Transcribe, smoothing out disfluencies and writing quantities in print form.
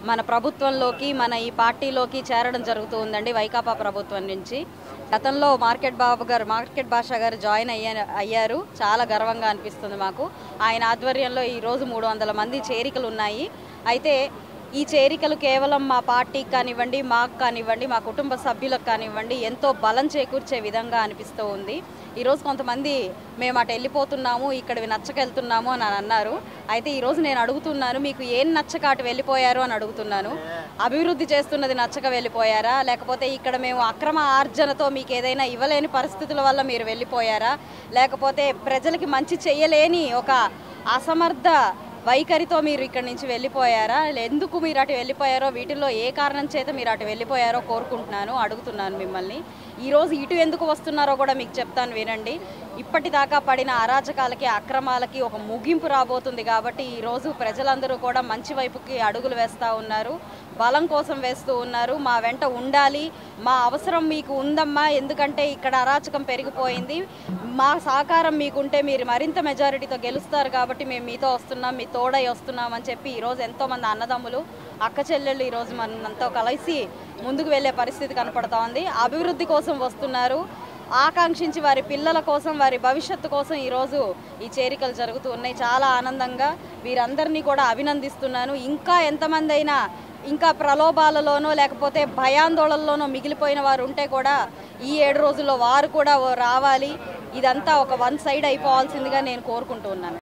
మన ప్రభుత్వంలోకి మన ఈ పార్టీలోకి చేరడం జరుగుతూ ఉందండి వైకాపా ప్రభుత్వం నుంచి. గతంలో మార్కెట్ బాషా గారు జాయిన్ అయ్యారు. చాలా గర్వంగా అనిపిస్తుంది మాకు. ఆయన ఆధ్వర్యంలో ఈరోజు 300 మంది చేరికలు ఉన్నాయి. అయితే ఈ చేరికలు కేవలం మా పార్టీకి కానివ్వండి, మాకు కానివ్వండి, మా కుటుంబ సభ్యులకు కానివ్వండి ఎంతో బలం చేకూర్చే విధంగా అనిపిస్తూ ఉంది. ఈరోజు కొంతమంది మేము అటు వెళ్ళిపోతున్నాము, ఇక్కడివి నచ్చకెళ్తున్నాము అని అన్నారు. అయితే ఈరోజు నేను అడుగుతున్నాను, మీకు ఏం నచ్చక అటు వెళ్ళిపోయారు అని అడుగుతున్నాను. అభివృద్ధి చేస్తున్నది నచ్చక వెళ్ళిపోయారా, లేకపోతే ఇక్కడ మేము అక్రమ ఆర్జనతో మీకు ఏదైనా ఇవ్వలేని పరిస్థితుల వల్ల మీరు వెళ్ళిపోయారా, లేకపోతే ప్రజలకి మంచి చేయలేని ఒక అసమర్థ వైఖరితో మీరు ఇక్కడి నుంచి వెళ్ళిపోయారా, ఎందుకు మీరు అటు వెళ్ళిపోయారో, వీటిల్లో ఏ కారణం చేత మీరు అటు వెళ్ళిపోయారో అడుగుతున్నాను మిమ్మల్ని. ఈరోజు ఇటు ఎందుకు వస్తున్నారో కూడా మీకు చెప్తాను, వినండి. ఇప్పటిదాకా పడిన అరాచకాలకి, అక్రమాలకి ఒక ముగింపు రాబోతుంది కాబట్టి ఈరోజు ప్రజలందరూ కూడా మంచి వైపుకి అడుగులు వేస్తూ ఉన్నారు, బలం కోసం వేస్తూ ఉన్నారు. మా వెంట ఉండాలి, మా అవసరం మీకు ఉందమ్మా, ఎందుకంటే ఇక్కడ అరాచకం పెరిగిపోయింది, మా సహకారం మీకుంటే మీరు మరింత మెజారిటీతో గెలుస్తారు కాబట్టి మేము మీతో వస్తున్నాం, మీ తోడై వస్తున్నాం అని చెప్పి ఈరోజు ఎంతోమంది అన్నదమ్ములు, అక్క చెల్లెళ్ళు ఈరోజు మనంతా కలిసి ముందుకు వెళ్ళే పరిస్థితి కనపడుతూ ఉంది. అభివృద్ధి కోసం వస్తున్నారు, ఆకాంక్షించి వారి పిల్లల కోసం, వారి భవిష్యత్తు కోసం ఈరోజు ఈ చేరికలు జరుగుతూ ఉన్నాయి. చాలా ఆనందంగా వీరందరినీ కూడా అభినందిస్తున్నాను. ఇంకా ఎంతమంది అయినా ఇంకా ప్రలోభాలలోనో లేకపోతే భయాందోళనలోనో మిగిలిపోయిన వారు ఉంటే కూడా ఈ 7 రోజుల్లో వారు కూడా రావాలి. ఇదంతా ఒక వన్ సైడ్ అయిపోవాల్సిందిగా నేను కోరుకుంటూ ఉన్నాను.